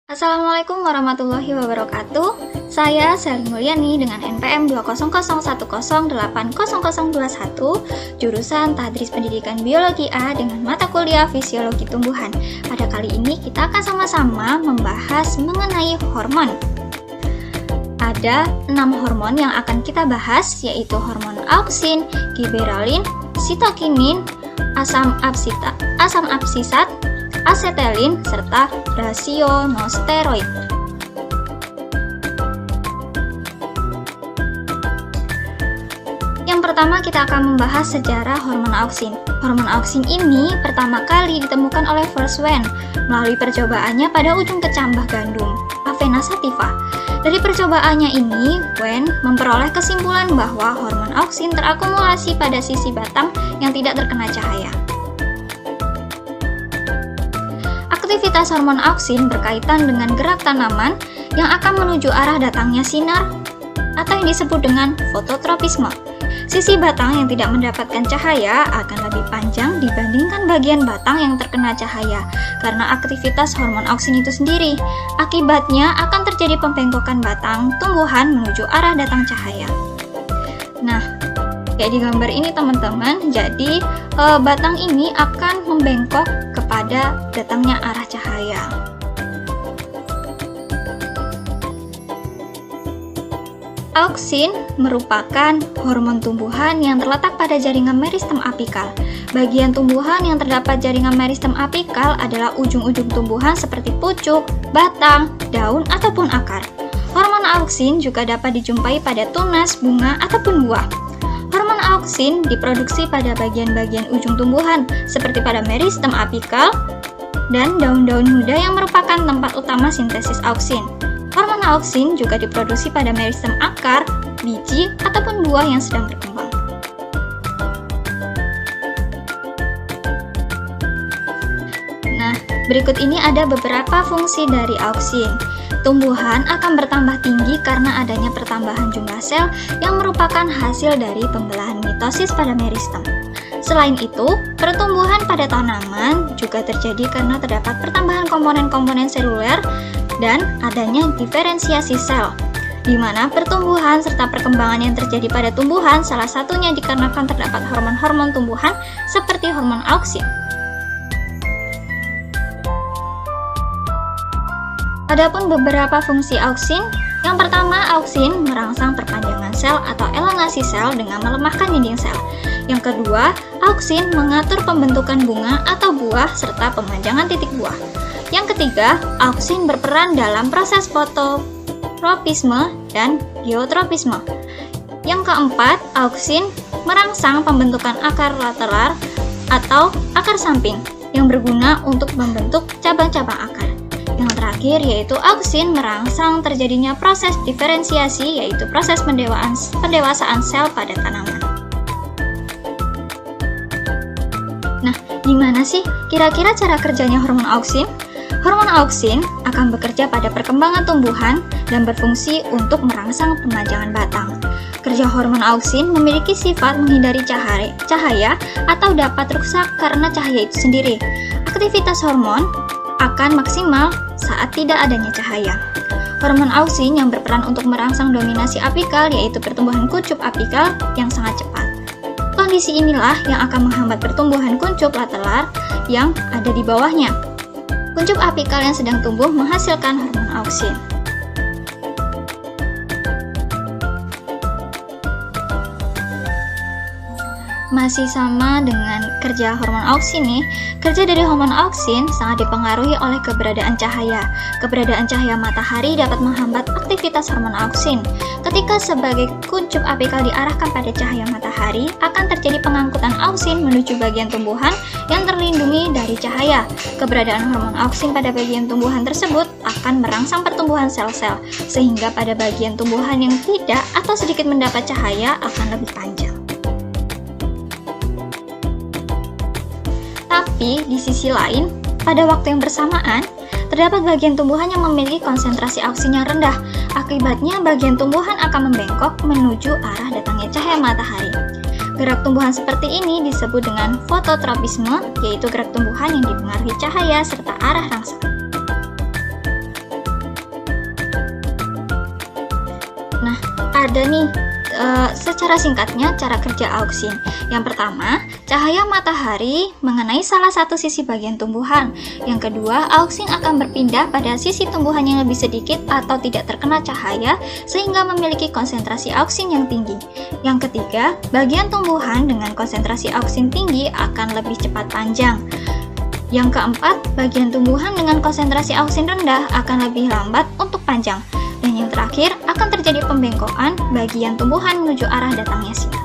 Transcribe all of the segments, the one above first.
Assalamualaikum warahmatullahi wabarakatuh. Saya Selin Mulyani dengan NPM 200108021, jurusan Tadris Pendidikan Biologi A dengan mata kuliah Fisiologi Tumbuhan. Pada kali ini kita akan sama-sama membahas mengenai hormon. Ada 6 hormon yang akan kita bahas, yaitu hormon auksin, giberalin, sitokinin, asam absisat, asetelin, serta rasionosteroid. Yang pertama kita akan membahas sejarah hormon auksin. Hormon auksin ini pertama kali ditemukan oleh Verswijn melalui percobaannya pada ujung kecambah gandum, Avena sativa. Dari percobaannya ini, Wen memperoleh kesimpulan bahwa hormon auksin terakumulasi pada sisi batang yang tidak terkena cahaya. Aktivitas hormon auksin berkaitan dengan gerak tanaman yang akan menuju arah datangnya sinar atau yang disebut dengan fototropisme. Sisi batang yang tidak mendapatkan cahaya akan lebih panjang dibandingkan bagian batang yang terkena cahaya karena aktivitas hormon auksin itu sendiri. Akibatnya akan terjadi pembengkokan batang tumbuhan menuju arah datang cahaya. Nah, kayak di gambar ini teman-teman, jadi batang ini akan membengkok kepada datangnya arah cahaya. Auksin merupakan hormon tumbuhan yang terletak pada jaringan meristem apikal. Bagian tumbuhan yang terdapat jaringan meristem apikal adalah ujung-ujung tumbuhan seperti pucuk, batang, daun, ataupun akar. Hormon auksin juga dapat dijumpai pada tunas, bunga, ataupun buah. Hormon auksin diproduksi pada bagian-bagian ujung tumbuhan seperti pada meristem apikal dan daun-daun muda yang merupakan tempat utama sintesis auksin. Hormon auksin juga diproduksi pada meristem akar, biji, ataupun buah yang sedang berkembang. Nah, berikut ini ada beberapa fungsi dari auksin. Tumbuhan akan bertambah tinggi karena adanya pertambahan jumlah sel yang merupakan hasil dari pembelahan mitosis pada meristem. Selain itu, pertumbuhan pada tanaman juga terjadi karena terdapat pertambahan komponen-komponen seluler dan adanya diferensiasi sel, di mana pertumbuhan serta perkembangan yang terjadi pada tumbuhan salah satunya dikarenakan terdapat hormon-hormon tumbuhan seperti hormon auksin. Adapun beberapa fungsi auksin, yang pertama, auksin merangsang perpanjangan sel atau elongasi sel dengan melemahkan dinding sel. Yang kedua, auksin mengatur pembentukan bunga atau buah serta pemanjangan titik buah. Yang ketiga, auksin berperan dalam proses fototropisme dan geotropisme. Yang keempat, auksin merangsang pembentukan akar lateral atau akar samping yang berguna untuk membentuk cabang-cabang akar. Yang terakhir yaitu auksin merangsang terjadinya proses diferensiasi, yaitu proses pendewasaan sel pada tanaman. Nah, gimana sih kira-kira cara kerjanya hormon auksin? Hormon auksin akan bekerja pada perkembangan tumbuhan dan berfungsi untuk merangsang pemanjangan batang. Kerja hormon auksin memiliki sifat menghindari cahaya atau dapat rusak karena cahaya itu sendiri. Aktivitas hormon akan maksimal saat tidak adanya cahaya. Hormon auksin yang berperan untuk merangsang dominasi apikal yaitu pertumbuhan kuncup apikal yang sangat cepat. Kondisi inilah yang akan menghambat pertumbuhan kuncup lateral yang ada di bawahnya. Kuncup apikal yang sedang tumbuh menghasilkan hormon auksin. Masih sama dengan kerja hormon auksin nih, kerja dari hormon auksin sangat dipengaruhi oleh keberadaan cahaya. Keberadaan cahaya matahari dapat menghambat aktivitas hormon auksin. Ketika sebagai kuncup apikal diarahkan pada cahaya matahari, akan terjadi pengangkutan auksin menuju bagian tumbuhan yang terlindungi dari cahaya. Keberadaan hormon auksin pada bagian tumbuhan tersebut akan merangsang pertumbuhan sel-sel, sehingga pada bagian tumbuhan yang tidak atau sedikit mendapat cahaya akan lebih panjang. Tapi di sisi lain, pada waktu yang bersamaan, terdapat bagian tumbuhan yang memiliki konsentrasi auksin yang rendah. Akibatnya, bagian tumbuhan akan membengkok menuju arah datangnya cahaya matahari. Gerak tumbuhan seperti ini disebut dengan fototropisme, yaitu gerak tumbuhan yang dipengaruhi cahaya serta arah rangsang. ada nih secara singkatnya cara kerja auksin. Yang pertama, cahaya matahari mengenai salah satu sisi bagian tumbuhan. Yang kedua, auksin akan berpindah pada sisi tumbuhan yang lebih sedikit atau tidak terkena cahaya sehingga memiliki konsentrasi auksin yang tinggi. Yang ketiga, bagian tumbuhan dengan konsentrasi auksin tinggi akan lebih cepat panjang. Yang keempat, bagian tumbuhan dengan konsentrasi auksin rendah akan lebih lambat untuk panjang. Dan yang terakhir, akan terjadi pembengkokan bagian tumbuhan menuju arah datangnya sinar.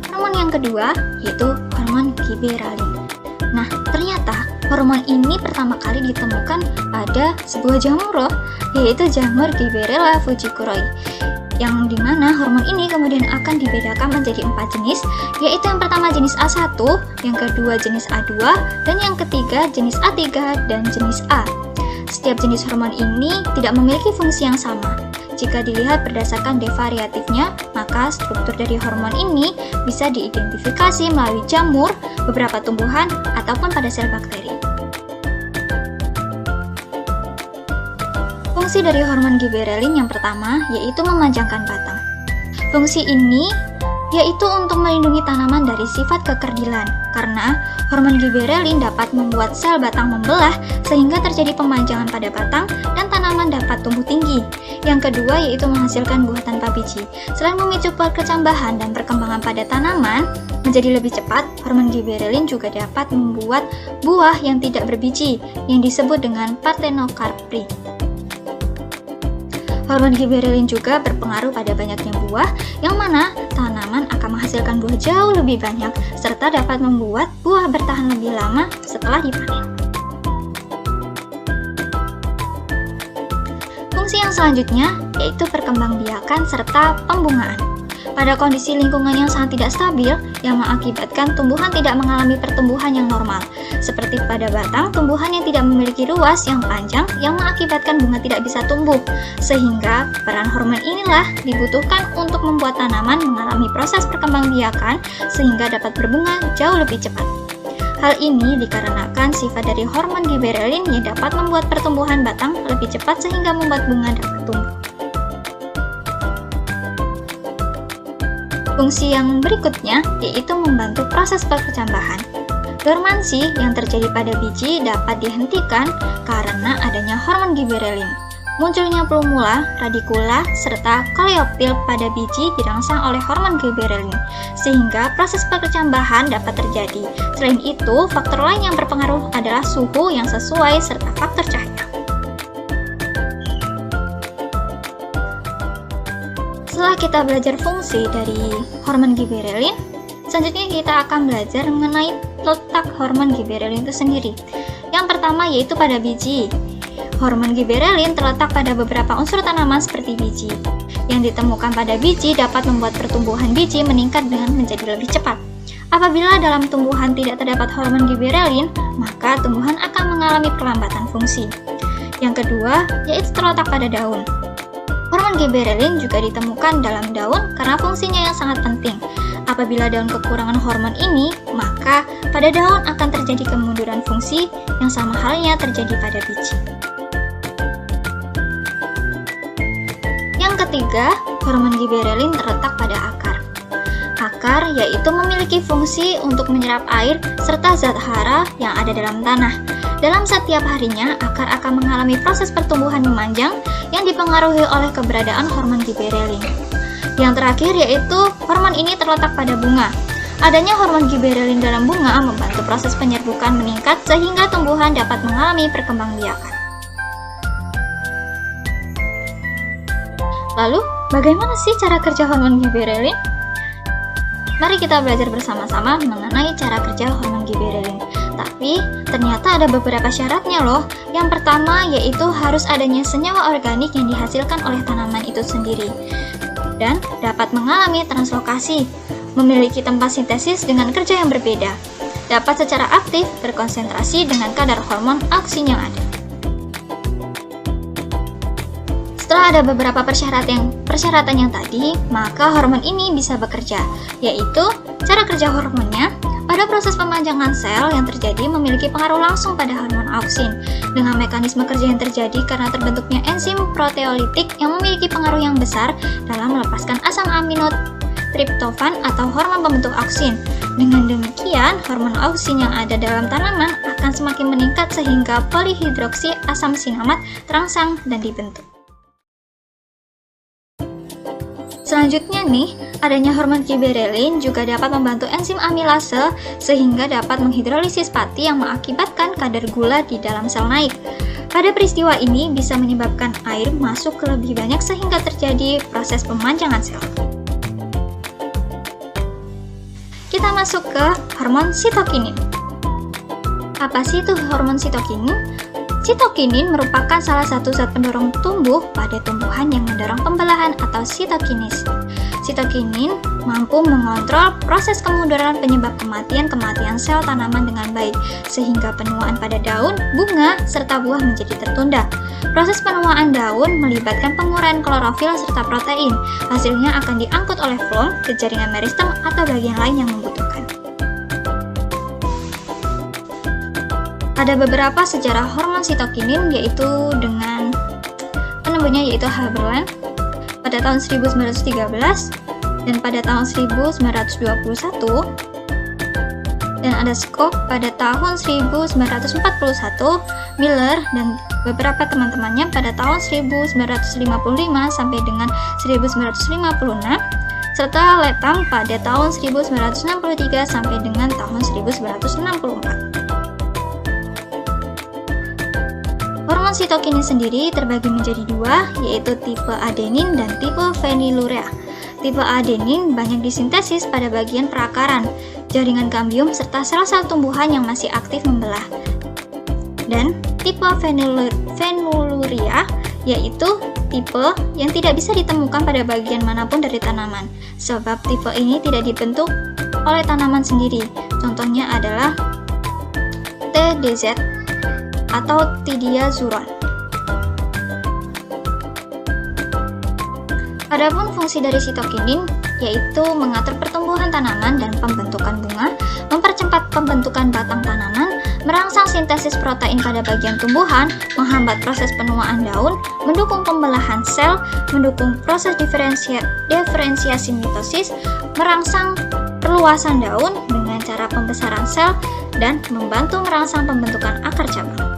Hormon yang kedua yaitu hormon giberelin. Nah, ternyata hormon ini pertama kali ditemukan pada sebuah jamur loh, yaitu jamur Gibberella fujikuroi. Yang dimana hormon ini kemudian akan dibedakan menjadi 4 jenis, yaitu yang pertama jenis A1, yang kedua jenis A2, dan yang ketiga jenis A3 dan jenis A. Setiap jenis hormon ini tidak memiliki fungsi yang sama. Jika dilihat berdasarkan devariatifnya, maka struktur dari hormon ini bisa diidentifikasi melalui jamur, beberapa tumbuhan, ataupun pada sel bakteri. Fungsi dari hormon giberelin yang pertama yaitu memanjangkan batang. Fungsi ini yaitu untuk melindungi tanaman dari sifat kekerdilan, karena hormon giberelin dapat membuat sel batang membelah sehingga terjadi pemanjangan pada batang dan tanaman dapat tumbuh tinggi. Yang kedua yaitu menghasilkan buah tanpa biji. Selain memicu perkecambahan dan perkembangan pada tanaman menjadi lebih cepat, hormon giberelin juga dapat membuat buah yang tidak berbiji yang disebut dengan parthenocarpy. Hormon giberelin juga berpengaruh pada banyaknya buah, yang mana tanaman akan menghasilkan buah jauh lebih banyak, serta dapat membuat buah bertahan lebih lama setelah dipanen. Fungsi yang selanjutnya yaitu perkembangbiakan serta pembungaan. Pada kondisi lingkungan yang sangat tidak stabil yang mengakibatkan tumbuhan tidak mengalami pertumbuhan yang normal, seperti pada batang tumbuhan yang tidak memiliki ruas yang panjang yang mengakibatkan bunga tidak bisa tumbuh, sehingga peran hormon inilah dibutuhkan untuk membuat tanaman mengalami proses perkembangbiakan sehingga dapat berbunga jauh lebih cepat. Hal ini dikarenakan sifat dari hormon giberelin yang dapat membuat pertumbuhan batang lebih cepat sehingga membuat bunga dapat tumbuh. Fungsi yang berikutnya yaitu membantu proses perkecambahan. Dormansi yang terjadi pada biji dapat dihentikan karena adanya hormon giberelin. Munculnya plumula, radikula, serta kleopil pada biji dirangsang oleh hormon giberelin, sehingga proses perkecambahan dapat terjadi. Selain itu, faktor lain yang berpengaruh adalah suhu yang sesuai serta faktor cahaya. Setelah kita belajar fungsi dari hormon giberelin, selanjutnya kita akan belajar mengenai letak hormon giberelin itu sendiri. Yang pertama yaitu pada biji. Hormon giberelin terletak pada beberapa unsur tanaman seperti biji. Yang ditemukan pada biji dapat membuat pertumbuhan biji meningkat dengan menjadi lebih cepat. Apabila dalam tumbuhan tidak terdapat hormon giberelin, maka tumbuhan akan mengalami perlambatan fungsi. Yang kedua yaitu terletak pada daun. Hormon giberelin juga ditemukan dalam daun karena fungsinya yang sangat penting. Apabila daun kekurangan hormon ini, maka pada daun akan terjadi kemunduran fungsi yang sama halnya terjadi pada biji. Yang ketiga, hormon giberelin terletak pada akar. Akar yaitu memiliki fungsi untuk menyerap air serta zat hara yang ada dalam tanah. Dalam setiap harinya, akar akan mengalami proses pertumbuhan memanjang yang dipengaruhi oleh keberadaan hormon giberelin. Yang terakhir yaitu hormon ini terletak pada bunga. Adanya hormon giberelin dalam bunga membantu proses penyerbukan meningkat sehingga tumbuhan dapat mengalami perkembangbiakan. Lalu, bagaimana sih cara kerja hormon giberelin? Mari kita belajar bersama-sama mengenai cara kerja hormon giberelin. Tapi, ternyata ada beberapa syaratnya loh. Yang pertama yaitu harus adanya senyawa organik yang dihasilkan oleh tanaman itu sendiri dan dapat mengalami translokasi, memiliki tempat sintesis dengan kerja yang berbeda, dapat secara aktif berkonsentrasi dengan kadar hormon auksin yang ada. Setelah ada beberapa persyaratan yang tadi, maka hormon ini bisa bekerja, yaitu cara kerja hormonnya Pada proses pemanjangan sel yang terjadi memiliki pengaruh langsung pada hormon auksin. Dengan mekanisme kerja yang terjadi karena terbentuknya enzim proteolitik yang memiliki pengaruh yang besar dalam melepaskan asam amino triptofan atau hormon pembentuk auksin. Dengan demikian, hormon auksin yang ada dalam tanaman akan semakin meningkat sehingga polihidroksi asam sinamat terangsang dan dibentuk. Selanjutnya nih, adanya hormon giberelin juga dapat membantu enzim amilase sehingga dapat menghidrolisis pati yang mengakibatkan kadar gula di dalam sel naik. Pada peristiwa ini bisa menyebabkan air masuk ke lebih banyak sehingga terjadi proses pemanjangan sel. Kita masuk ke hormon sitokinin. Apa sih itu hormon sitokinin? Sitokinin merupakan salah satu zat pendorong tumbuh pada tumbuhan yang mendorong pembelahan atau sitokinis. Sitokinin mampu mengontrol proses kemunduran penyebab kematian sel tanaman dengan baik, sehingga penuaan pada daun, bunga, serta buah menjadi tertunda. Proses penuaan daun melibatkan penguraian klorofil serta protein. Hasilnya akan diangkut oleh floem ke jaringan meristem atau bagian lain yang membutuhkan. Ada beberapa sejarah hormon sitokinin, yaitu dengan penemunya yaitu Haberland pada tahun 1913 dan pada tahun 1921, dan ada Scott pada tahun 1941, Miller dan beberapa teman-temannya pada tahun 1955 sampai dengan 1956, serta Latham pada tahun 1963 sampai dengan tahun 1964. Hormon sitokinin sendiri terbagi menjadi dua, yaitu tipe adenin dan tipe fenilurea. Tipe adenin banyak disintesis pada bagian perakaran, jaringan kambium, serta sel-sel tumbuhan yang masih aktif membelah. Dan tipe fenilurea yaitu tipe yang tidak bisa ditemukan pada bagian manapun dari tanaman, sebab tipe ini tidak dibentuk oleh tanaman sendiri. Contohnya adalah TDZ atau Tidiazuron. Adapun fungsi dari sitokinin yaitu mengatur pertumbuhan tanaman dan pembentukan bunga, mempercepat pembentukan batang tanaman, merangsang sintesis protein pada bagian tumbuhan, menghambat proses penuaan daun, mendukung pembelahan sel, mendukung proses diferensiasi mitosis, merangsang perluasan daun dengan cara pembesaran sel, dan membantu merangsang pembentukan akar cabang.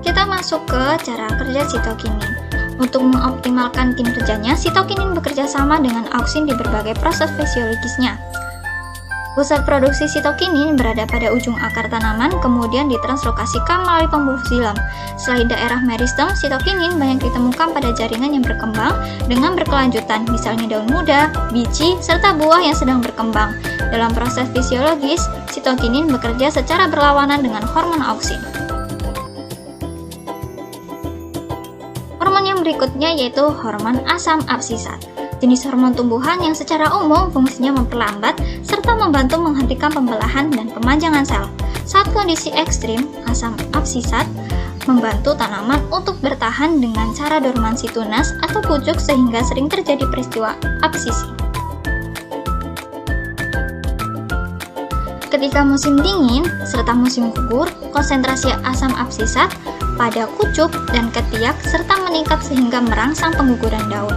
Kita masuk ke cara kerja sitokinin. Untuk mengoptimalkan kinerjanya, sitokinin bekerja sama dengan auksin di berbagai proses fisiologisnya. Pusat produksi sitokinin berada pada ujung akar tanaman, kemudian ditranslokasikan melalui pembuluh xilem. Selain daerah meristem, sitokinin banyak ditemukan pada jaringan yang berkembang dengan berkelanjutan, misalnya daun muda, biji, serta buah yang sedang berkembang. Dalam proses fisiologis, sitokinin bekerja secara berlawanan dengan hormon auksin. Hormon yang berikutnya yaitu hormon asam absisat. Jenis hormon tumbuhan yang secara umum fungsinya memperlambat serta membantu menghentikan pembelahan dan pemanjangan sel. Saat kondisi ekstrim, asam absisat membantu tanaman untuk bertahan dengan cara dormansi tunas atau pucuk sehingga sering terjadi peristiwa absisi. Ketika musim dingin serta musim gugur, konsentrasi asam absisat pada kucuk dan ketiak serta meningkat sehingga merangsang pengguguran daun.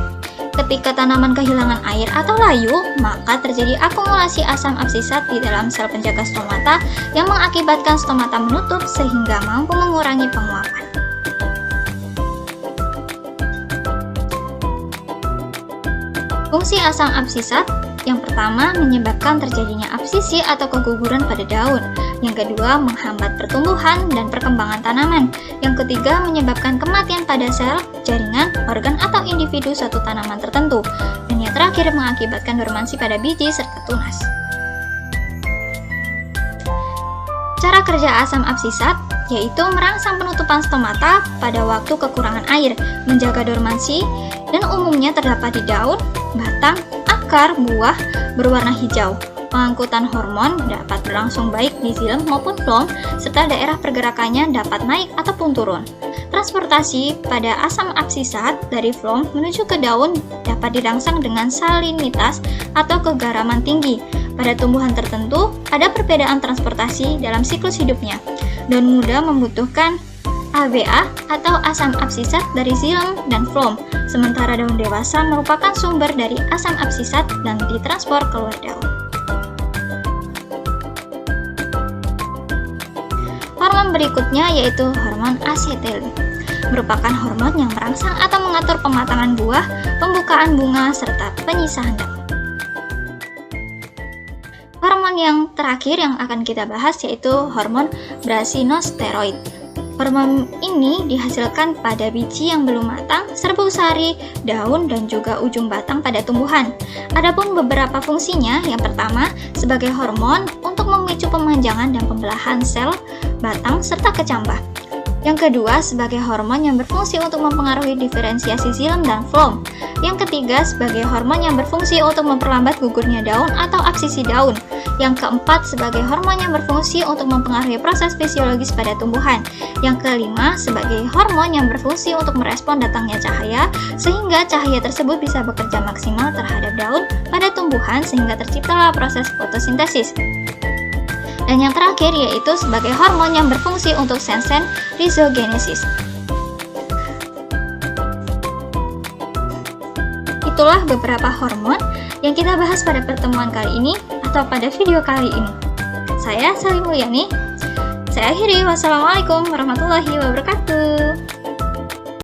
Ketika tanaman kehilangan air atau layu, maka terjadi akumulasi asam absisat di dalam sel penjaga stomata yang mengakibatkan stomata menutup sehingga mampu mengurangi penguapan. Fungsi asam absisat yang pertama menyebabkan terjadinya absisi atau keguguran pada daun. Yang kedua, menghambat pertumbuhan dan perkembangan tanaman. Yang ketiga, menyebabkan kematian pada sel, jaringan, organ, atau individu suatu tanaman tertentu. Dan yang terakhir, mengakibatkan dormansi pada biji serta tunas. Cara kerja asam absisat yaitu merangsang penutupan stomata pada waktu kekurangan air, menjaga dormansi, dan umumnya terdapat di daun, batang, akar, buah berwarna hijau. Pengangkutan hormon dapat berlangsung baik di xilem maupun floem, serta daerah pergerakannya dapat naik ataupun turun. Transportasi pada asam absisat dari flom menuju ke daun dapat dirangsang dengan salinitas atau kegaraman tinggi. Pada tumbuhan tertentu, ada perbedaan transportasi dalam siklus hidupnya. Daun muda membutuhkan ABA atau asam absisat dari xilem dan flom, sementara daun dewasa merupakan sumber dari asam absisat dan ditranspor keluar daun. Hormon berikutnya yaitu hormon asetilin, merupakan hormon yang merangsang atau mengatur pematangan buah, pembukaan bunga, serta penyisahan daun. Hormon yang terakhir yang akan kita bahas yaitu hormon brasinosteroid. Hormon ini dihasilkan pada biji yang belum matang, serbuk sari, daun, dan juga ujung batang pada tumbuhan. Adapun beberapa fungsinya, yang pertama sebagai hormon untuk memicu pemanjangan dan pembelahan sel batang serta kecambah. Yang kedua sebagai hormon yang berfungsi untuk mempengaruhi diferensiasi xilem dan flom. Yang ketiga sebagai hormon yang berfungsi untuk memperlambat gugurnya daun atau absisi daun. Yang keempat sebagai hormon yang berfungsi untuk mempengaruhi proses fisiologis pada tumbuhan. Yang kelima sebagai hormon yang berfungsi untuk merespon datangnya cahaya sehingga cahaya tersebut bisa bekerja maksimal terhadap daun pada tumbuhan sehingga terciptalah proses fotosintesis. Dan yang terakhir yaitu sebagai hormon yang berfungsi untuk sensen rizogenesis. Itulah beberapa hormon yang kita bahas pada pertemuan kali ini atau pada video kali ini. Saya Sally Mulyani. Saya akhiri. Wassalamualaikum warahmatullahi wabarakatuh.